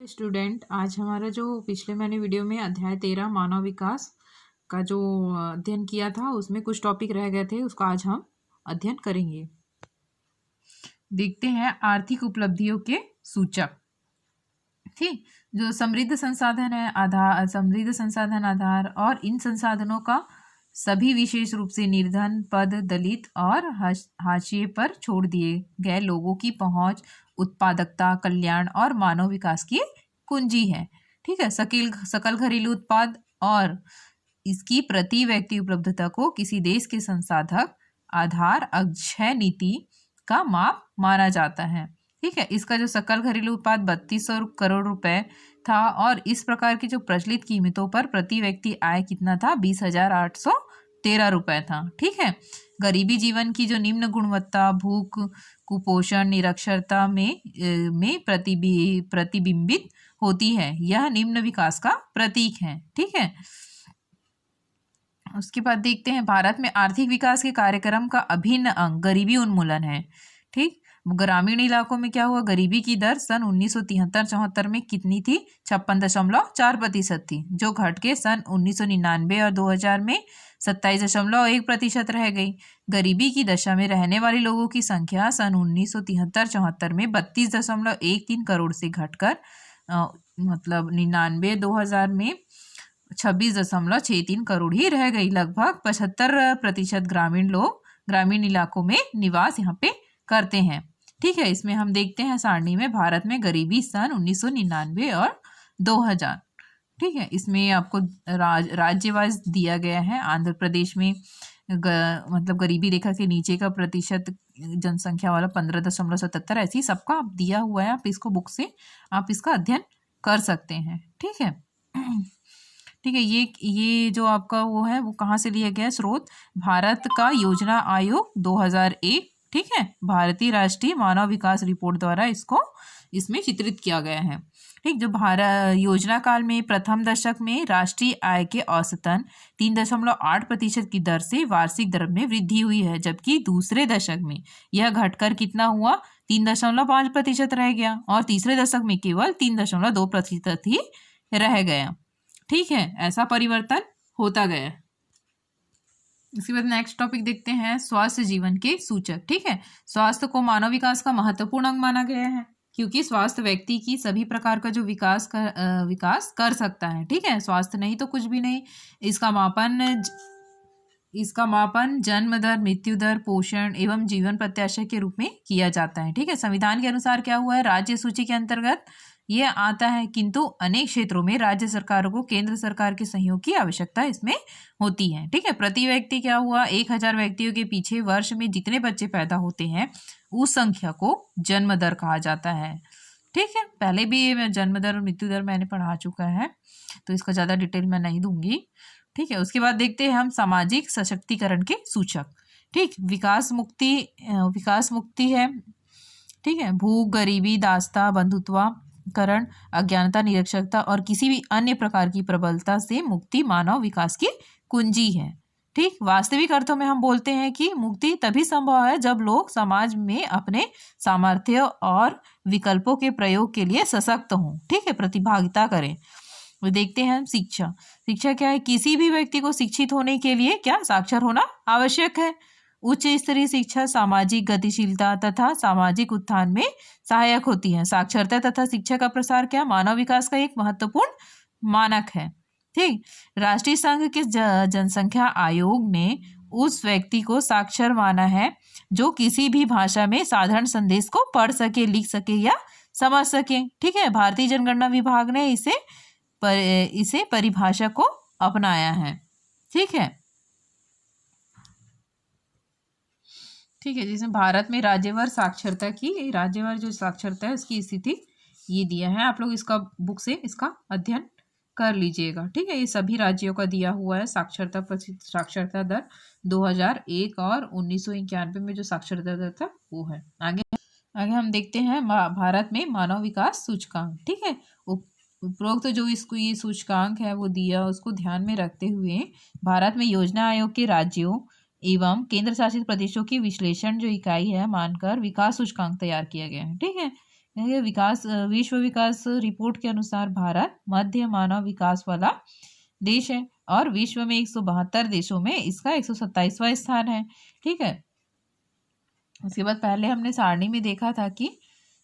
Student, आज हमारा जो पिछले मैंने वीडियो में अध्याय 13 मानव विकास का जो अध्ययन किया था उसमें कुछ टॉपिक रह गए थे, उसका आज हम अध्ययन करेंगे। देखते हैं आर्थिक उपलब्धियों के सूचक। ठीक, जो समृद्ध संसाधन है आधार और इन संसाधनों का सभी विशेष रूप से निर्धन, पद, दलित और हाशिए पर छोड़ दिए गए लोगों की पहुंच उत्पादकता, कल्याण और मानव विकास की कुंजी है। ठीक है, सकल घरेलू उत्पाद और इसकी प्रति व्यक्ति उपलब्धता को किसी देश के संसाधक आधार अक्षय नीति का माप माना जाता है। ठीक है, इसका जो सकल घरेलू उत्पाद 3200 करोड़ रुपए था और इस प्रकार की जो प्रचलित कीमतों पर प्रति व्यक्ति आय कितना था, 20,813 रुपए था। ठीक है, गरीबी जीवन की जो निम्न गुणवत्ता, भूख, कुपोषण, निरक्षरता में प्रतिबिंबित होती है, यह निम्न विकास का प्रतीक है। ठीक है, उसके बाद देखते हैं भारत में आर्थिक विकास के कार्यक्रम का अभिन्न अंग गरीबी उन्मूलन है। ठीक, ग्रामीण इलाकों में क्या हुआ, गरीबी की दर सन 1973-74 में कितनी थी, 56.4% थी, जो घट के सन 1999 और 2000 में 27.1% रह गई। गरीबी की दशा में रहने वाले लोगों की संख्या सन 1973-74 में 32.13 करोड़ से घटकर मतलब 99-2000 में 26.63 करोड़ ही रह गई। लगभग 75% ग्रामीण लोग ग्रामीण इलाकों में निवास यहाँ पे करते हैं। ठीक है, इसमें हम देखते हैं सारणी में भारत में गरीबी सन 1999 और 2000। ठीक है, इसमें आपको राज्य वाइज दिया गया है। आंध्र प्रदेश में मतलब गरीबी रेखा के नीचे का प्रतिशत जनसंख्या वाला 15.77, ऐसी सबका आप दिया हुआ है। आप इसको बुक से आप इसका अध्ययन कर सकते हैं। ठीक है, ठीक है, ये जो आपका वो है वो कहाँ से लिया गया, स्रोत भारत का योजना आयोग 2001। ठीक है, भारतीय राष्ट्रीय मानव विकास रिपोर्ट द्वारा इसमें चित्रित किया गया है। ठीक, जो भारत योजना काल में प्रथम दशक में राष्ट्रीय आय के औसतन 3.8% की दर से वार्षिक दर में वृद्धि हुई है, जबकि दूसरे दशक में यह घटकर कितना हुआ, 3.5% रह गया और तीसरे दशक में केवल 3.2% ही रह गया। ठीक है, ऐसा परिवर्तन होता गया। इसके बाद नेक्स्ट टॉपिक देखते हैं स्वास्थ्य जीवन के सूचक। ठीक है, स्वास्थ्य को मानव विकास का महत्वपूर्ण अंग माना गया है, क्योंकि स्वास्थ्य व्यक्ति की सभी प्रकार का जो विकास कर सकता है। ठीक है, स्वास्थ्य नहीं तो कुछ भी नहीं। इसका मापन जन्म दर, मृत्यु दर, पोषण एवं जीवन प्रत्याशा के रूप में किया जाता है। ठीक है, संविधान के अनुसार क्या हुआ है, राज्य सूची के अंतर्गत ये आता है, किंतु अनेक क्षेत्रों में राज्य सरकारों को केंद्र सरकार के सहयोग की आवश्यकता इसमें होती है। ठीक है, प्रति व्यक्ति क्या हुआ, 1000 व्यक्तियों के पीछे वर्ष में जितने बच्चे पैदा होते हैं उस संख्या को जन्म दर कहा जाता है। ठीक है, पहले भी जन्म दर और मृत्यु दर मैंने पढ़ा चुका है, तो इसका ज़्यादा डिटेल मैं नहीं दूंगी। ठीक है, उसके बाद देखते हैं हम सामाजिक सशक्तिकरण के सूचक। ठीक, विकास मुक्ति है। ठीक है, भूख, गरीबी, दासता, बंधुत्वकरण, अज्ञानता, निरक्षरता और किसी भी अन्य प्रकार की प्रबलता से मुक्ति मानव विकास की कुंजी है। ठीक, वास्तविक अर्थों में हम बोलते हैं कि मुक्ति तभी संभव है जब लोग समाज में अपने सामर्थ्य और विकल्पों के प्रयोग के लिए सशक्त हों। ठीक है, प्रतिभागिता करें। वो देखते हैं हम शिक्षा क्या है, किसी भी व्यक्ति को शिक्षित होने के लिए क्या साक्षर होना आवश्यक है। उच्च स्तरीय शिक्षा सामाजिक गतिशीलता तथा सामाजिक उत्थान में सहायक होती है। साक्षरता तथा शिक्षा का प्रसार क्या, मानव विकास का एक महत्वपूर्ण मानक है। ठीक, राष्ट्रीय संघ के जनसंख्या आयोग ने उस व्यक्ति को साक्षर माना है जो किसी भी भाषा में साधारण संदेश को पढ़ सके, लिख सके या समझ सके। ठीक है, भारतीय जनगणना विभाग ने इसे परिभाषा को अपनाया है। ठीक है, ठीक है, जिसमें भारत में राज्यवार जो साक्षरता है उसकी स्थिति ये दिया है। आप लोग इसका बुक से इसका अध्ययन कर लीजिएगा। ठीक है, ये सभी राज्यों का दिया हुआ है। साक्षरता दर 2001 और 1991 में जो साक्षरता दर था वो है। आगे हम देखते हैं भारत में मानव विकास सूचकांक। ठीक है, उपरोक्त जो इसको ये सूचकांक है वो दिया, उसको ध्यान में रखते हुए भारत में योजना आयोग के राज्यों एवं केंद्र शासित प्रदेशों की विश्लेषण जो इकाई है मानकर विकास सूचकांक तैयार किया गया है। ठीक है, ये विश्व विकास रिपोर्ट के अनुसार भारत मध्य मानव विकास वाला देश है और विश्व में 172 देशों में इसका 127वां स्थान है। ठीक है, उसके बाद पहले हमने सारणी में देखा था कि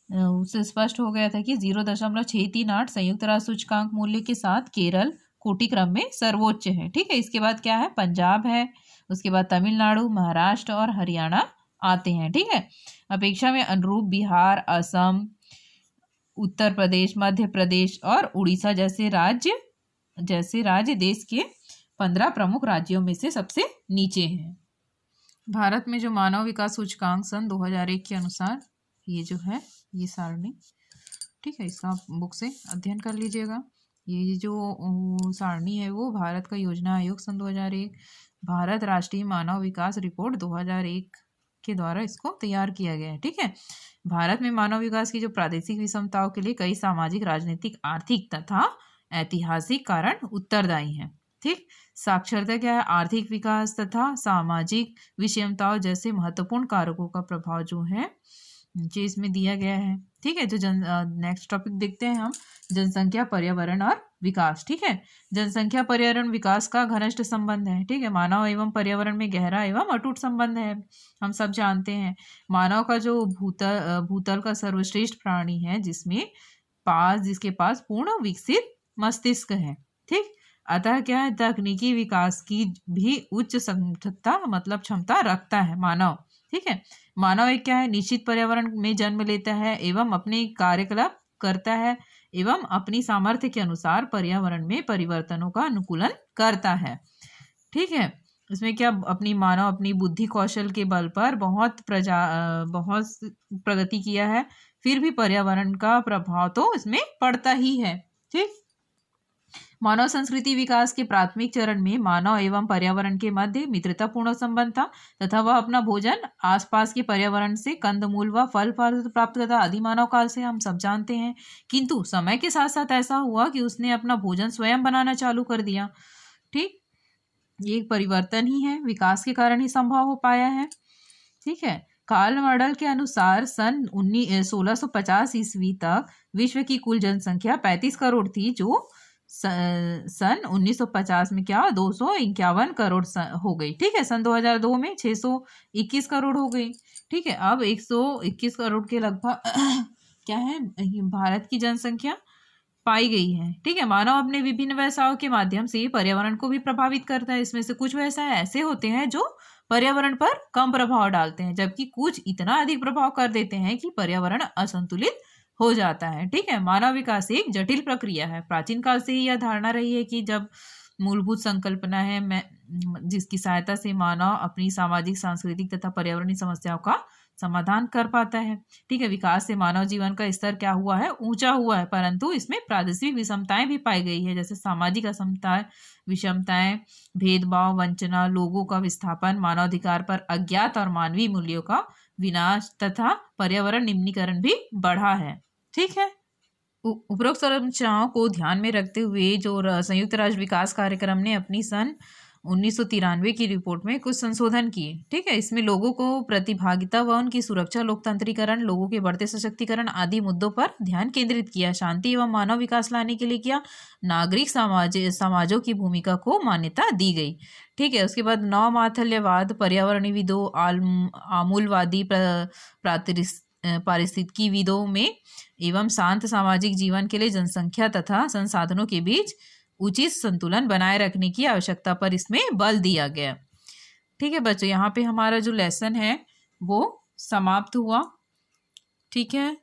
उससे स्पष्ट हो गया था कि 0.638 संयुक्त राष्ट्र सूचकांक मूल्य के साथ केरल कोटि क्रम में सर्वोच्च है। ठीक है, इसके बाद क्या है, पंजाब है, उसके बाद तमिलनाडु, महाराष्ट्र और हरियाणा आते हैं। ठीक है, अपेक्षा में अनुरूप बिहार, असम, उत्तर प्रदेश, मध्य प्रदेश और उड़ीसा जैसे राज्य देश के 15 प्रमुख राज्यों में से सबसे नीचे हैं। भारत में जो मानव विकास सूचकांक सन 2001 के अनुसार ये जो है ये सारणी, ठीक है, इसका आप बुक से अध्ययन कर लीजिएगा। ये जो सारणी है वो भारत का योजना आयोग सन 2001, भारत राष्ट्रीय मानव विकास रिपोर्ट 2001 के द्वारा इसको तैयार किया गया है। ठीक है, भारत में मानव विकास की जो प्रादेशिक विषमताओं के लिए कई सामाजिक, राजनीतिक, आर्थिक तथा ऐतिहासिक कारण उत्तरदायी हैं। ठीक, साक्षरता क्या है, आर्थिक विकास तथा सामाजिक विषमताओं जैसे महत्वपूर्ण कारकों का प्रभाव जो है जो इसमें दिया गया है। ठीक है, जो नेक्स्ट टॉपिक देखते हैं हम, जनसंख्या, पर्यावरण और विकास। ठीक है, जनसंख्या पर्यावरण विकास का घनिष्ठ संबंध है। ठीक है, मानव एवं पर्यावरण में गहरा एवं अटूट संबंध है, हम सब जानते हैं। मानव का जो भूतल का सर्वश्रेष्ठ प्राणी है जिसके पास पूर्ण विकसित मस्तिष्क है। ठीक, अतः क्या है, तकनीकी विकास की भी उच्च क्षमता मतलब क्षमता रखता है मानव। ठीक है, मानव एक क्या है, निश्चित पर्यावरण में जन्म लेता है एवं अपने कार्यकलाप करता है एवं अपनी सामर्थ्य के अनुसार पर्यावरण में परिवर्तनों का अनुकूलन करता है। ठीक है, इसमें क्या मानव अपनी बुद्धि कौशल के बल पर बहुत प्रगति किया है, फिर भी पर्यावरण का प्रभाव तो इसमें पड़ता ही है। ठीक, मानव संस्कृति विकास के प्राथमिक चरण में मानव एवं पर्यावरण के मध्य मित्रतापूर्ण संबंध था तथा वह अपना भोजन आसपास के पर्यावरण से कंदमूल व फल प्राप्त करता। आदिमानव काल से हम सब जानते हैं, किंतु समय के साथ साथ ऐसा हुआ कि उसने अपना भोजन स्वयं बनाना चालू कर दिया। ठीक, ये एक परिवर्तन ही है, विकास के कारण ही संभव हो पाया है। ठीक है, कार्ल मॉडल के अनुसार सन 1650 ईस्वी तक विश्व की कुल जनसंख्या 35 करोड़ थी, जो सन 1950 में क्या 251 करोड़ हो गई। ठीक है, सन 2002 में 621 करोड़ हो गई। ठीक है, अब 121 करोड़ के लगभग क्या है भारत की जनसंख्या पाई गई है। ठीक है, मानव अपने विभिन्न व्यवसायों के माध्यम से पर्यावरण को भी प्रभावित करता है। इसमें से कुछ व्यवसाय ऐसे होते हैं जो पर्यावरण पर कम प्रभाव डालते हैं, जबकि कुछ इतना अधिक प्रभाव कर देते हैं कि पर्यावरण असंतुलित हो जाता है। ठीक है, मानव विकास एक जटिल प्रक्रिया है। प्राचीन काल से ही यह धारणा रही है कि जब मूलभूत संकल्पना है जिसकी सहायता से मानव अपनी सामाजिक, सांस्कृतिक तथा पर्यावरणीय समस्याओं का समाधान कर पाता है। ठीक है, विकास से मानव जीवन का स्तर क्या हुआ है, ऊंचा हुआ है, परंतु इसमें प्रादेशिक विषमताएं भी पाई गई है, जैसे सामाजिक असमताएं, विषमताएं, भेदभाव, वंचना, लोगों का विस्थापन, मानवाधिकार पर अज्ञात और मानवीय मूल्यों का विनाश तथा पर्यावरण निम्नीकरण भी बढ़ा है। ठीक है, उपरोक्त संरचनाओं को ध्यान में रखते हुए जो संयुक्त राष्ट्र विकास कार्यक्रम ने अपनी सन 1993 की रिपोर्ट में कुछ संशोधन किए। ठीक है, इसमें लोगों को प्रतिभागिता व उनकी सुरक्षा, लोकतंत्रीकरण, लोगों के बढ़ते सशक्तिकरण आदि मुद्दों पर ध्यान केंद्रित किया। शांति एवं मानव विकास लाने के लिए किया नागरिक समाजों की भूमिका को मान्यता दी गई। ठीक है, उसके बाद नवमाथल्यवाद, पर्यावरणविदों, आमूलवादी पारिस्थितिकीविदों में एवं शांत सामाजिक जीवन के लिए जनसंख्या तथा संसाधनों के बीच उचित संतुलन बनाए रखने की आवश्यकता पर इसमें बल दिया गया। ठीक है बच्चों, यहाँ पे हमारा जो लेसन है वो समाप्त हुआ। ठीक है।